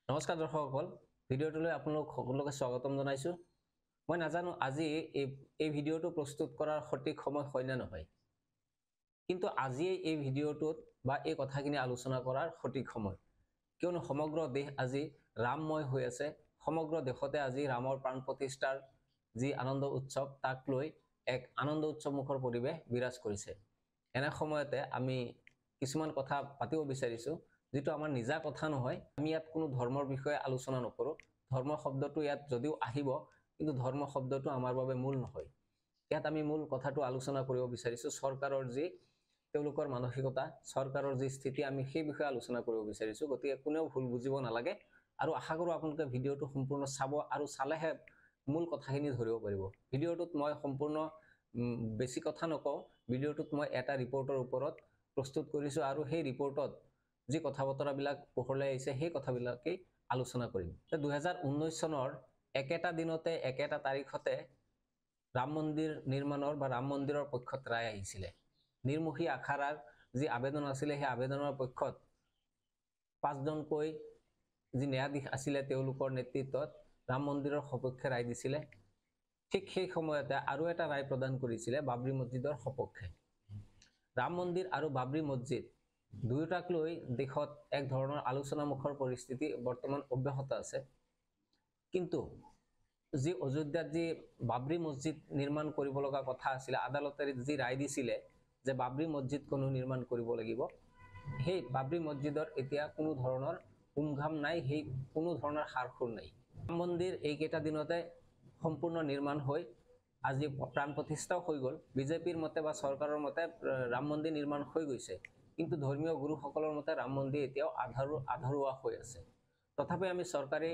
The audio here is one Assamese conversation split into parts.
নমস্কাৰ দৰ্শকসকল, ভিডিঅ'টোলৈ আপোনালোক সকলোকে স্বাগতম জনাইছো। মই নাজানো আজি এই ভিডিঅ'টো প্ৰস্তুত কৰাৰ সঠিক সময় হয় নে নহয়, কিন্তু আজি এই ভিডিঅ'টোত বা এই কথাখিনি আলোচনা কৰাৰ সঠিক সময়, কিয়নো সমগ্ৰ দেশ আজি ৰামময় হৈ আছে। সমগ্ৰ দেশতে আজি ৰামৰ প্ৰাণ প্ৰতিষ্ঠাৰ যি আনন্দ উৎসৱ, তাক লৈ এক আনন্দ উৎসৱমুখৰ পৰিৱেশ বিৰাজ কৰিছে। এনে সময়তে আমি কিছুমান কথা পাতিব বিচাৰিছো, যেটো আমাৰ নিজা কথা নহয়। আমি ইয়াত কোনো ধৰ্মৰ বিষয়ে আলোচনা নকৰো। ধৰ্ম শব্দটো ইয়াত যদিও আহিব, কিন্তু ধৰ্ম শব্দটো আমাৰ বাবে মূল নহয়। ইয়াত আমি মূল কথাটো আলোচনা কৰিব বিচাৰিছো, চৰকাৰৰ যি তেওঁলোকৰ মানসিকতা, চৰকাৰৰ যি স্থিতি, আমি সেই বিষয়ে আলোচনা কৰিব বিচাৰিছো। গতিকে কোনেও ভুল বুজিব নালাগে, আৰু আশা কৰো আপোনালোকে ভিডিঅ'টো সম্পূৰ্ণ চাব, আৰু চালেহে মূল কথাখিনি ধৰিব পাৰিব। ভিডিঅ'টোত মই সম্পূৰ্ণ বেছি কথা নকওঁ। ভিডিঅ'টোত মই এটা ৰিপৰ্টৰ ওপৰত প্ৰস্তুত কৰিছো, আৰু সেই ৰিপৰ্টত যি কথা বতৰাবিলাক পোহৰলৈ আহিছে, সেই কথাবিলাকেই আলোচনা কৰিম। 2019 চনৰ একেটা দিনতে একেটা তাৰিখতে ৰাম মন্দিৰ নিৰ্মাণৰ বা ৰাম মন্দিৰৰ পক্ষত ৰায় আহিছিলে। নিৰ্মোহী আখাৰাৰ যি আবেদন আছিলে, সেই আবেদনৰ পক্ষত 5জনকৈ যি ন্যায়াধীশ আছিলে, তেওঁলোকৰ নেতৃত্বত ৰাম মন্দিৰৰ সপক্ষে ৰায় দিছিলে। ঠিক সেই সময়তে আৰু এটা ৰায় প্ৰদান কৰিছিলে বাবৰি মছজিদৰ সপক্ষে। ৰাম মন্দিৰ আৰু বাবৰি মছজিদ দুয়োটাক লৈ দেশত এক ধৰণৰ আলোচনামুখৰ পৰিস্থিতি বৰ্তমান অব্যাহত আছে। কিন্তু যি অযোধ্যাত যি বাবৰি মছজিদ নিৰ্মাণ কৰিব লগা কথা আছিলে, আদালতে যি ৰায় দিছিলে যে বাবৰি মছজিদখনো নিৰ্মাণ কৰিব লাগিব, সেই বাবৰি মছজিদৰ এতিয়া কোনো ধৰণৰ উমঘাম নাই, সেই কোনো ধৰণৰ সাৰসুৰ নাই। ৰাম মন্দিৰ এইকেইটা দিনতে সম্পূৰ্ণ নিৰ্মাণ হৈ আজি প্ৰাণ প্ৰতিষ্ঠাও হৈ গ'ল। বিজেপিৰ মতে বা চৰকাৰৰ মতে ৰাম মন্দিৰ নিৰ্মাণ হৈ গৈছে, কিন্তু ধৰ্মীয় গুৰুসকলৰ মতে ৰাম মন্দিৰ এতিয়াও আধৰুৱা হৈ আছে। তথাপি আমি চৰকাৰী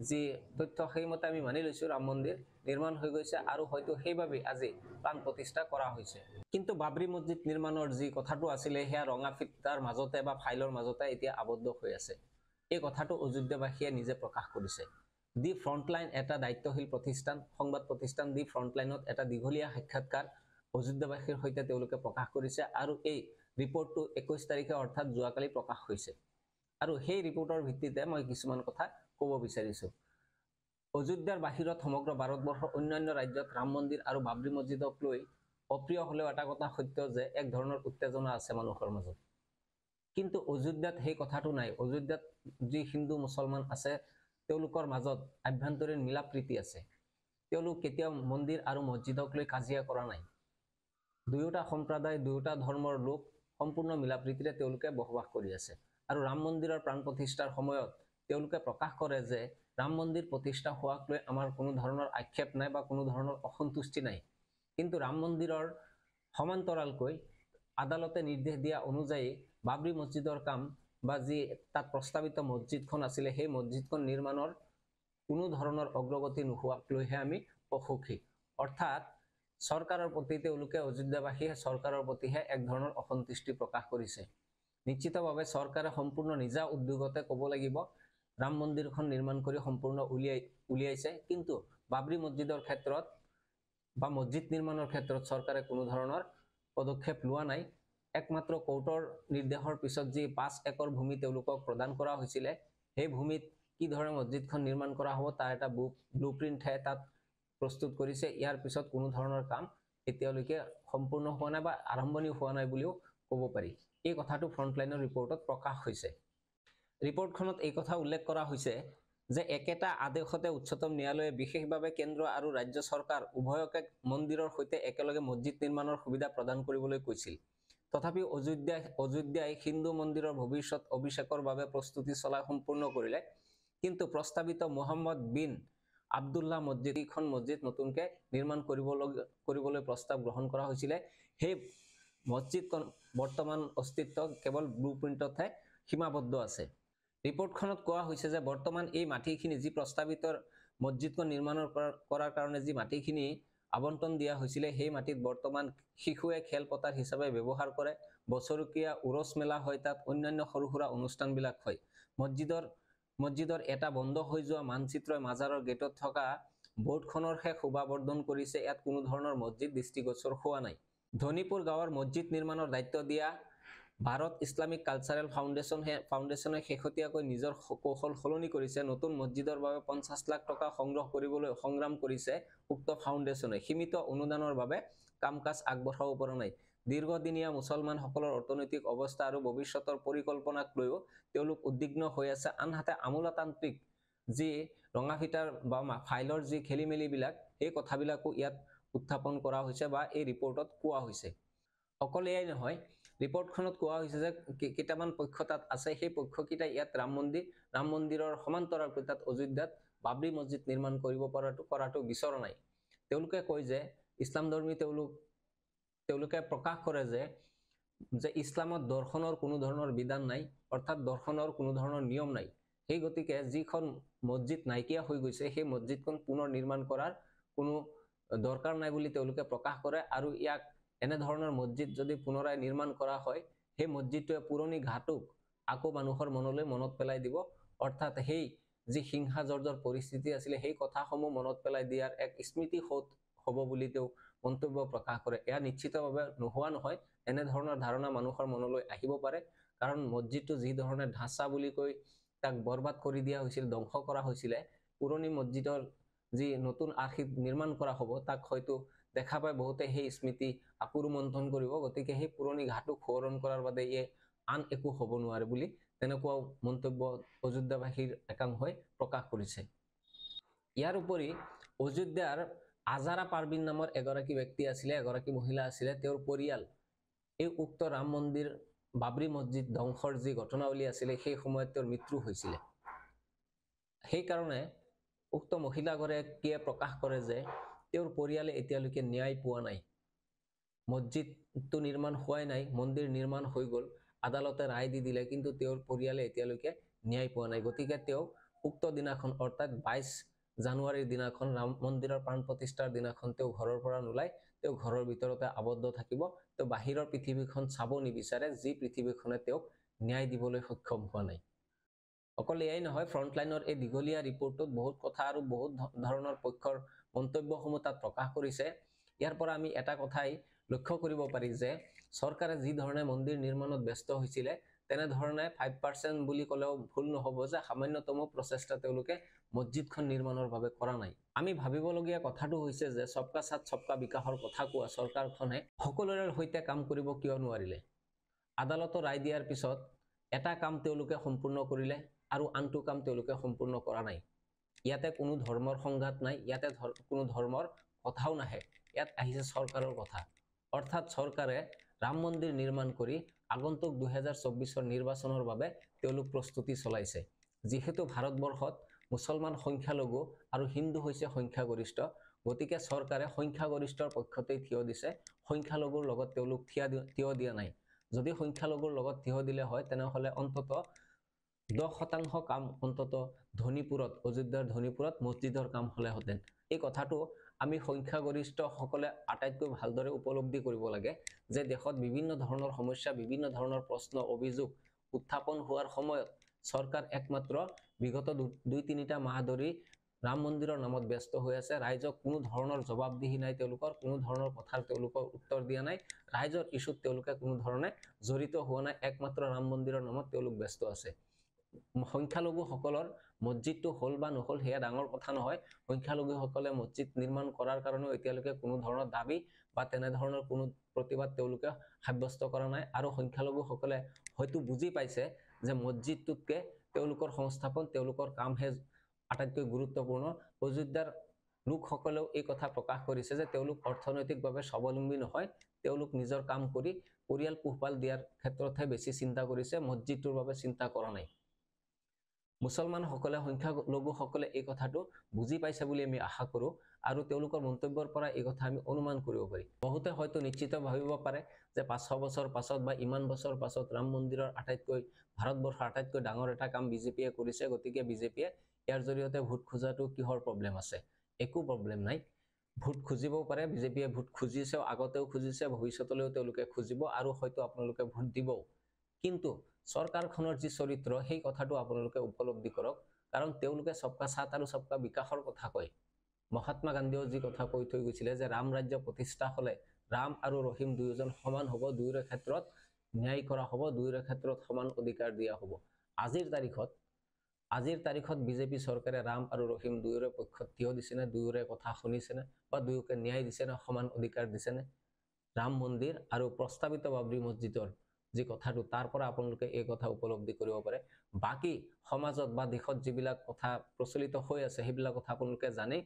যি তথ্য, সেইমতে আমি মানি লৈছো ৰাম মন্দিৰ নিৰ্মাণ হৈ গৈছে, আৰু হয়তো সেইবাবে আজি প্ৰাণ প্ৰতিষ্ঠা কৰা হৈছে। কিন্তু বাবৰি মছজিদ নিৰ্মাণৰ যি কথাটো আছিলে, সেয়া ৰঙা ফিটাৰ মাজতে বা ফাইলৰ মাজতে এতিয়া আবদ্ধ হৈ আছে। এই কথাটো অযোধ্যাবাসীয়ে নিজে প্ৰকাশ কৰিছে। দি ফ্ৰণ্টলাইন, এটা দায়িত্বশীল প্ৰতিষ্ঠান, সংবাদ প্ৰতিষ্ঠান দি ফ্ৰণ্টলাইনত এটা দীঘলীয়া সাক্ষাৎকাৰ অযোধ্যাবাসীৰ সৈতে তেওঁলোকে প্ৰকাশ কৰিছে, আৰু এই ৰিপৰ্টটো 21 তাৰিখে অৰ্থাৎ যোৱাকালি প্ৰকাশ হৈছে। আৰু সেই ৰিপৰ্টৰ ভিত্তিতে মই কিছুমান কথা ক'ব বিচাৰিছো। অযোধ্যাৰ বাহিৰত সমগ্ৰ ভাৰতবৰ্ষৰ অন্যান্য ৰাজ্যত ৰাম মন্দিৰ আৰু বাবৰি মছজিদক লৈ অপ্ৰিয় হলেও এটা কথা সত্য যে এক ধৰণৰ উত্তেজনা আছে মানুহৰ মাজত। কিন্তু অযোধ্যাত সেই কথাটো নাই। অযোধ্যাত যি হিন্দু মুছলমান আছে, তেওঁলোকৰ মাজত আভ্যন্তৰীণ মিলা প্ৰীতি আছে। তেওঁলোক কেতিয়াও মন্দিৰ আৰু মছজিদক লৈ কাজিয়া কৰা নাই। দুয়োটা সম্প্ৰদায়, দুয়োটা ধৰ্মৰ লোক সম্পূৰ্ণ মিলা প্ৰীতিৰে তেওঁলোকে বসবাস কৰি আছে। আৰু ৰাম মন্দিৰৰ প্ৰাণ প্ৰতিষ্ঠাৰ সময়ত তেওঁলোকে প্ৰকাশ কৰে যে ৰাম মন্দিৰ প্ৰতিষ্ঠা হোৱাক লৈ আমাৰ কোনো ধৰণৰ আক্ষেপ নাই বা কোনো ধৰণৰ অসন্তুষ্টি নাই। কিন্তু ৰাম মন্দিৰৰ সমান্তৰালকৈ আদালতে নিৰ্দেশ দিয়া অনুযায়ী বাবৰি মছজিদৰ কাম বা যি তাত প্ৰস্তাৱিত মছজিদখন আছিলে, সেই মছজিদখন নিৰ্মাণৰ কোনো ধৰণৰ অগ্ৰগতি নোহোৱাক লৈহে আমি অসুখী। অৰ্থাৎ চৰকাৰৰ প্ৰতি তেওঁলোকে, অযোধ্যাবাসীয়ে চৰকাৰৰ প্ৰতিহে এক ধৰণৰ অসন্তুষ্টি প্ৰকাশ কৰিছে। নিশ্চিতভাৱে চৰকাৰে সম্পূৰ্ণ নিজা উদ্যোগতে ক'ব লাগিব ৰাম মন্দিৰখন নিৰ্মাণ কৰি সম্পূৰ্ণ উলিয়াইছে, কিন্তু বাবৰি মছজিদৰ ক্ষেত্ৰত বা মছজিদ নিৰ্মাণৰ ক্ষেত্ৰত চৰকাৰে কোনো ধৰণৰ পদক্ষেপ লোৱা নাই। একমাত্ৰ কোৰ্টৰ নিৰ্দেশৰ পিছত যি 5 একৰ ভূমি তেওঁলোকক প্ৰদান কৰা হৈছিলে, সেই ভূমিত কি ধৰণে মছজিদখন নিৰ্মাণ কৰা হ'ব তাৰ এটা ব্লুপ্ৰিণ্টহে তাত প্ৰস্তুত কৰিছে। ইয়াৰ পিছত কোনো ধৰণৰ কাম এতিয়ালৈকে সম্পূৰ্ণ হোৱা নাই বা আৰম্ভণি হোৱা নাই বুলিও ক'ব পাৰি। এই কথাটো ফ্ৰণ্টলাইনৰ ৰিপৰ্টত প্ৰকাশ হৈছে। ৰিপৰ্টখনত এই কথা উল্লেখ কৰা হৈছে যে একেটা আদেশতে উচ্চতম ন্যায়ালয়ে বিশেষভাৱে কেন্দ্ৰ আৰু ৰাজ্য চৰকাৰ উভয়কে মন্দিৰৰ সৈতে একেলগে মছজিদ নিৰ্মাণৰ সুবিধা প্ৰদান কৰিবলৈ কৈছিল। তথাপিও অযোধ্যাই হিন্দু মন্দিৰৰ ভৱিষ্যত অভিষেকৰ বাবে প্ৰস্তুতি চলাই সম্পূৰ্ণ কৰিলে। কিন্তু প্ৰস্তাৱিত মোহাম্মদ বিন আব্দুল্লাহ মছজিদ, এইখন মছজিদ নতুনকৈ নিৰ্মাণ কৰিবলৈ প্ৰস্তাৱ গ্ৰহণ কৰা হৈছিলে, সেই মছজিদখন বৰ্তমান অস্তিত্ব কেৱল ব্লুপ্ৰিণ্টতহে সীমাবদ্ধ আছে। ৰিপৰ্টখনত কোৱা হৈছে যে বৰ্তমান এই মাটিখিনি, যি প্ৰস্তাৱিত মছজিদখন নিৰ্মাণ কৰাৰ কাৰণে যি মাটিখিনি আবণ্টন দিয়া হৈছিলে, সেই মাটিত বৰ্তমান শিশুৱে খেলপথাৰ হিচাপে ব্যৱহাৰ কৰে। বছৰেকীয়া উৰচ মেলা হয়, তাত অন্যান্য সৰু সুৰা অনুষ্ঠানবিলাক হয়। মছজিদৰ এটা বন্ধ হৈ যোৱা মানচিত্ৰই মাজাৰৰ গেটত থকা বৰ্ডখনৰ শেষ শোভাবৰ্ধন কৰিছে। ইয়াত কোনো ধৰণৰ মছজিদ দৃষ্টিগোচৰ হোৱা নাই। ধনীপুৰ গাঁৱৰ মছজিদ নিৰ্মাণৰ দায়িত্ব দিয়া ভাৰত ইছলামিক কালচাৰেল ফাউণ্ডেশ্যনে শেহতীয়াকৈ নিজৰ কৌশল সলনি কৰিছে। নতুন মছজিদৰ বাবে 50 লাখ টকা সংগ্ৰহ কৰিবলৈ সংগ্ৰাম কৰিছে উক্ত ফাউণ্ডেশ্যনে। সীমিত অনুদানৰ বাবে কাম কাজ আগবঢ়াব পৰা নাই। দীৰ্ঘদিনীয়া মুছলমানসকলৰ অৰ্থনৈতিক অৱস্থা আৰু ভৱিষ্যতৰ পৰিকল্পনাক লৈও তেওঁলোক উদ্বিগ্ন হৈ আছে। আনহাতে আমোলাতান্ত্ৰিক যি ৰঙাফিটাৰ বা ফাইলৰ যি খেলিমেলিবিলাক এই কথাবিলাকো ইয়াত উত্থাপন কৰা হৈছে বা এই ৰিপৰ্টত কোৱা হৈছে। অকল এয়াই নহয়, ৰিপৰ্টখনত কোৱা হৈছে যে কেইটামান পক্ষ তাত আছে, সেই পক্ষকেইটা ইয়াত ৰাম মন্দিৰৰ সমান্তৰালকৈ তাত অযোধ্যাত বাবৰি মছজিদ নিৰ্মাণ কৰিব কৰাটো বিচৰা নাই। তেওঁলোকে কয় যে ইছলাম ধৰ্মী তেওঁলোকে প্ৰকাশ কৰে যে ইছলামত দৰ্শনৰ কোনো ধৰণৰ বিধান নাই, অৰ্থাৎ দৰ্শনৰ কোনো ধৰণৰ নিয়ম নাই। সেই গতিকে যিখন মছজিদ নাইকিয়া হৈ গৈছে সেই মছজিদখন পুনৰ নিৰ্মাণ কৰাৰ কোনো দৰকাৰ নাই বুলি তেওঁলোকে প্ৰকাশ কৰে। আৰু ইয়াক এনেধৰণৰ মছজিদ যদি পুনৰাই নিৰ্মাণ কৰা হয়, সেই মছজিদটোৱে পুৰণি ঘাটোক আকৌ মানুহৰ মনত পেলাই দিব, অৰ্থাৎ সেই যি হিংসা জৰ্জৰ পৰিস্থিতি আছিলে সেই কথাসমূহ মনত পেলাই দিয়াৰ এক স্মৃতি হ'ব বুলি তেওঁ মন্তব্য প্ৰকাশ কৰে। এয়া নিশ্চিতভাৱে নোহোৱা নহয়, এনেধৰণৰ ধাৰণা মানুহৰ মনলৈ আহিব পাৰে, কাৰণ মছজিদটো যি ধৰণে ঢাঁচা বুলি কৈ তাক বৰবাদ কৰি দিয়া হৈছিল, ধ্বংস কৰা হৈছিলে, পুৰণি মছজিদৰ যি নতুন আৰ্হিত নিৰ্মাণ কৰা হ'ব তাক হয়তো দেখা পাই বহুতে সেই স্মৃতি আকৌ ৰোমন্থন কৰিব। গতিকে সেই পুৰণি ঘাটোক সোঁৱৰণ কৰাৰ বাদে আন একো হ'ব নোৱাৰে বুলি তেনেকুৱা মন্তব্য অযোধ্যাবাসীৰ একাংশই প্ৰকাশ কৰিছে। ইয়াৰ উপৰি অযোধ্যাৰ আজাৰা পাৰবিন নামৰ এগৰাকী ব্যক্তি আছিলে, এগৰাকী মহিলা আছিলে, তেওঁৰ পৰিয়াল এই উক্ত ৰাম মন্দিৰ বাবৰি মছজিদ ধ্বংসৰ যি ঘটনাৱলী আছিলে সেই সময়ত তেওঁৰ মৃত্যু হৈছিলে। সেইকাৰণে উক্ত মহিলাগৰাকীয়ে প্ৰকাশ কৰে যে তেওঁৰ পৰিয়ালে এতিয়ালৈকে ন্যায় পোৱা নাই। মছজিদটো নিৰ্মাণ হোৱাই নাই, মন্দিৰ নিৰ্মাণ হৈ গ'ল, আদালতে ৰায় দি দিলে, কিন্তু তেওঁৰ পৰিয়ালে এতিয়ালৈকে ন্যায় পোৱা নাই। গতিকে তেওঁ উক্ত দিনাখন অৰ্থাৎ 22 জানুৱাৰীৰ দিনাখন ৰাম মন্দিৰৰ প্ৰাণ প্ৰতিষ্ঠাৰ দিনাখন তেওঁ ঘৰৰ পৰা নোলাই, তেওঁ ঘৰৰ ভিতৰতে আবদ্ধ থাকিব। তেওঁ বাহিৰৰ পৃথিৱীখন চাব নিবিচাৰে, যি পৃথিৱীখনে তেওঁক ন্যায় দিবলৈ সক্ষম হোৱা নাই। অকল এয়াই নহয়, ফ্ৰণ্টলাইনৰ এই দীঘলীয়া ৰিপৰ্টটোত বহুত কথা আৰু বহুত ধৰণৰ পক্ষৰ মন্তব্যসমূহ তাত প্ৰকাশ কৰিছে। ইয়াৰ পৰা আমি এটা কথাই লক্ষ্য কৰিব পাৰি যে চৰকাৰে যি ধৰণে মন্দিৰ নিৰ্মাণত ব্যস্ত হৈছিলে, তেনেধৰণে 5% বুলি ক'লেও ভুল নহ'ব যে সামান্যতম প্ৰচেষ্টা তেওঁলোকে মছজিদখন নিৰ্মাণৰ বাবে কৰা নাই। আমি ভাবিবলগীয়া কথাটো হৈছে যে সবকা সাথ সবকা বিকাশৰ কথা কোৱা চৰকাৰখনে সকলোৰে সৈতে কাম কৰিব কিয় নোৱাৰিলে? আদালতৰ ৰায় দিয়াৰ পিছত এটা কাম তেওঁলোকে সম্পূৰ্ণ কৰিলে আৰু আনটো কাম তেওঁলোকে সম্পূৰ্ণ কৰা নাই। ইয়াতে কোনো ধৰ্মৰ সংঘাত নাই, ইয়াতে কোনো ধৰ্মৰ কথাও নাহে, ইয়াত আহিছে চৰকাৰৰ কথা। অৰ্থাৎ চৰকাৰে ৰাম মন্দিৰ নিৰ্মাণ কৰি আগন্তুক 2024 নিৰ্বাচনৰ বাবে তেওঁলোক প্ৰস্তুতি চলাইছে। যিহেতু ভাৰতবৰ্ষত মুছলমান সংখ্যালঘু আৰু হিন্দু হৈছে সংখ্যাগৰিষ্ঠ, গতিকে চৰকাৰে সংখ্যাগৰিষ্ঠৰ পক্ষতেই থিয় দিছে, সংখ্যালঘুৰ লগত তেওঁলোক থিয় দিয়া নাই। যদি সংখ্যালঘুৰ লগত থিয় দিলে হয় তেনেহলে অন্তত 10% কাম অন্তত ধনীপুৰত, অযোধ্যাৰ ধনীপুৰত মছজিদৰ কাম হলেহেঁতেন। এই কথাটো আমি সংখ্যাগৰিষ্ঠ সকলে আটাইতকৈ ভালদৰে উপলব্ধি কৰিব লাগে যে দেশত বিভিন্ন ধৰণৰ সমস্যা, বিভিন্ন ধৰণৰ প্ৰশ্ন অভিযোগ উত্থাপন হোৱাৰ সময়ত চৰকাৰ একমাত্ৰ বিগত 2-3টা মাহ ধৰি ৰাম মন্দিৰৰ নামত ব্যস্ত হৈ আছে। ৰাইজক কোনো ধৰণৰ জবাবদিহি নাই, তেওঁলোকৰ কোনো ধৰণৰ কথাৰ তেওঁলোকৰ উত্তৰ দিয়া নাই, ৰাইজৰ ইস্যুত তেওঁলোকে কোনো ধৰণে জড়িত হোৱা নাই, একমাত্ৰ ৰাম মন্দিৰৰ নামত তেওঁলোক ব্যস্ত আছে। সংখ্যালঘুসকলৰ মছজিদটো হ'ল বা নহ'ল সেয়া ডাঙৰ কথা নহয়। সংখ্যালঘুসকলে মছজিদ নিৰ্মাণ কৰাৰ কাৰণেও এতিয়ালৈকে কোনো ধৰণৰ দাবী বা তেনেধৰণৰ কোনো প্ৰতিবাদ তেওঁলোকে সাব্যস্ত কৰা নাই। আৰু সংখ্যালঘুসকলে হয়তো বুজি পাইছে যে মছজিদটোতকে তেওঁলোকৰ সংস্থাপন, তেওঁলোকৰ কামহে আটাইতকৈ গুৰুত্বপূৰ্ণ। অযোধ্যাৰ লোকসকলেও এই কথা প্ৰকাশ কৰিছে যে তেওঁলোক অৰ্থনৈতিকভাৱে স্বাৱলম্বী নহয়, তেওঁলোক নিজৰ কাম কৰি পৰিয়াল পোহপাল দিয়াৰ ক্ষেত্ৰতহে বেছি চিন্তা কৰিছে, মছজিদটোৰ বাবে চিন্তা কৰা নাই। মুছলমানসকলে, সংখ্যালঘুসকলে এই কথাটো বুজি পাইছে বুলি আমি আশা কৰোঁ আৰু তেওঁলোকৰ মন্তব্যৰ পৰা এই কথা আমি অনুমান কৰিব পাৰি। বহুতে হয়তো নিশ্চিত ভাবিব পাৰে যে 500 বছৰ পাছত বা ইমান বছৰ পাছত ৰাম মন্দিৰৰ ভাৰতবৰ্ষৰ আটাইতকৈ ডাঙৰ এটা কাম বিজেপিয়ে কৰিছে, গতিকে বিজেপিয়ে ইয়াৰ জৰিয়তে ভোট খোজাটো কিহৰ প্ৰব্লেম আছে? একো প্ৰব্লেম নাই। ভোট খুজিবও পাৰে, বিজেপিয়ে ভোট খুজিছেও, আগতেও খুজিছে, ভৱিষ্যতলৈও তেওঁলোকে খুজিব আৰু হয়তো আপোনালোকে ভোট দিবও। কিন্তু চৰকাৰখনৰ যি চৰিত্ৰ সেই কথাটো আপোনালোকে উপলব্ধি কৰক, কাৰণ তেওঁলোকে সবকা সাথ আৰু সবকা বিকাশৰ কথা কয়। মহাত্মা গান্ধীয়েও যি কথা কৈ থৈ গৈছিলে যে ৰাম ৰাজ্য প্ৰতিষ্ঠা হলে ৰাম আৰু ৰহিম দুয়োজন সমান হ'ব, দুয়োৰে ক্ষেত্ৰত ন্যায় কৰা হ'ব, দুয়োৰে ক্ষেত্ৰত সমান অধিকাৰ দিয়া হ'ব। আজিৰ তাৰিখত বিজেপি চৰকাৰে ৰাম আৰু ৰহিম দুয়োৰে পক্ষত থিয় দিছেনে, দুয়োৰে কথা শুনিছেনে, বা দুয়োকে ন্যায় দিছেনে, সমান অধিকাৰ দিছেনে? ৰাম মন্দিৰ আৰু প্ৰস্তাৱিত বাবৰি মছজিদৰ যি কথাটো, তাৰ পৰা আপোনালোকে এই কথা উপলব্ধি কৰিব পাৰে। বাকী সমাজত বা দেশত যিবিলাক কথা প্ৰচলিত হৈ আছে সেইবিলাক কথা আপোনালোকে জানেই।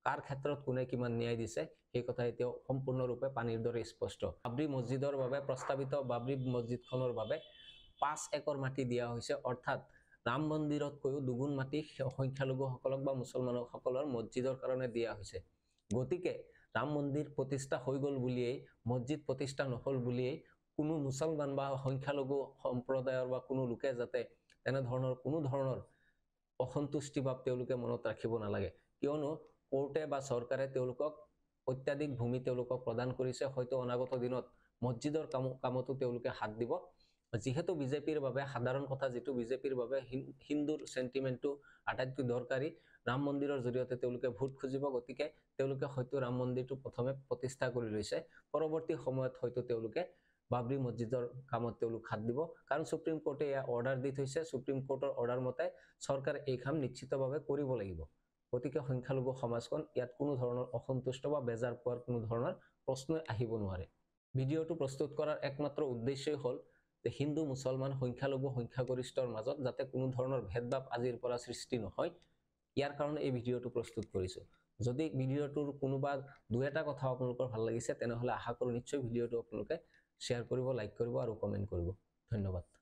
কাৰ ক্ষেত্ৰত কোনে কিমান ন্যায় দিছে সেই কথা এতিয়াও সম্পূৰ্ণৰূপে পানীৰ দৰে স্পষ্ট। বাবৰি মছজিদৰ বাবে, প্ৰস্তাৱিত বাবৰি মছজিদখনৰ বাবে 5 একৰ মাটি দিয়া হৈছে, অৰ্থাৎ ৰাম মন্দিৰতকৈও দুগুণ মাটি সংখ্যালঘুসকলক বা মুছলমানসকলৰ মছজিদৰ কাৰণে দিয়া হৈছে। গতিকে ৰাম মন্দিৰ প্ৰতিষ্ঠা হৈ গ'ল বুলিয়েই, মছজিদ প্ৰতিষ্ঠা নহ'ল বুলিয়েই কোনো মুছলমান বা সংখ্যালঘু সম্প্ৰদায়ৰ বা কোনো লোকে যাতে তেনেধৰণৰ কোনো ধৰণৰ অসন্তুষ্টি ভাৱ তেওঁলোকে মনত ৰাখিব নালাগে। কিয়নো কোৰ্টে বা চৰকাৰে তেওঁলোকক অত্যাধিক ভূমি তেওঁলোকক প্ৰদান কৰিছে। হয়তো অনাগত দিনত মছজিদৰ কামতো তেওঁলোকে হাত দিব। যিহেতু বিজেপিৰ বাবে সাধাৰণ কথা, যিটো বিজেপিৰ বাবে হিন্দুৰ চেণ্টিমেণ্টটো আটাইতকৈ দৰকাৰী, ৰাম মন্দিৰৰ জৰিয়তে তেওঁলোকে ভোট খুজিব। গতিকে তেওঁলোকে হয়তো ৰাম মন্দিৰটো প্ৰথমে প্ৰতিষ্ঠা কৰি লৈছে, পৰৱৰ্তী সময়ত হয়তো তেওঁলোকে বাবৰি মছজিদৰ কামত তেওঁলোক হাত দিব। কাৰণ সুপ্ৰিম কোৰ্টে এয়া অৰ্ডাৰ দি থৈছে। সুপ্ৰিম কোৰ্টৰ অৰ্ডাৰ মতে চৰকাৰে এই কাম নিশ্চিতভাৱে কৰিব লাগিব। গতিকে সংখ্যালঘু সমাজখন ইয়াত কোনো ধৰণৰ অসন্তুষ্ট বা বেজাৰ পোৱাৰ কোনো ধৰণৰ প্ৰশ্নই আহিব নোৱাৰে। ভিডিঅ'টো প্ৰস্তুত কৰাৰ একমাত্ৰ উদ্দেশ্যই হ'ল যে হিন্দু মুছলমান সংখ্যালঘু সংখ্যাগৰিষ্ঠৰ মাজত যাতে কোনো ধৰণৰ ভেদভাৱ আজিৰ পৰা সৃষ্টি নহয়, ইয়াৰ কাৰণে এই ভিডিঅ'টো প্ৰস্তুত কৰিছোঁ। যদি ভিডিঅ'টোৰ কোনোবা দুই এটা কথা আপোনালোকৰ ভাল লাগিছে তেনেহ'লে আশা কৰোঁ নিশ্চয় ভিডিঅ'টো আপোনালোকে শ্বেয়াৰ কৰিব, লাইক কৰিব আৰু কমেণ্ট কৰিব। ধন্যবাদ।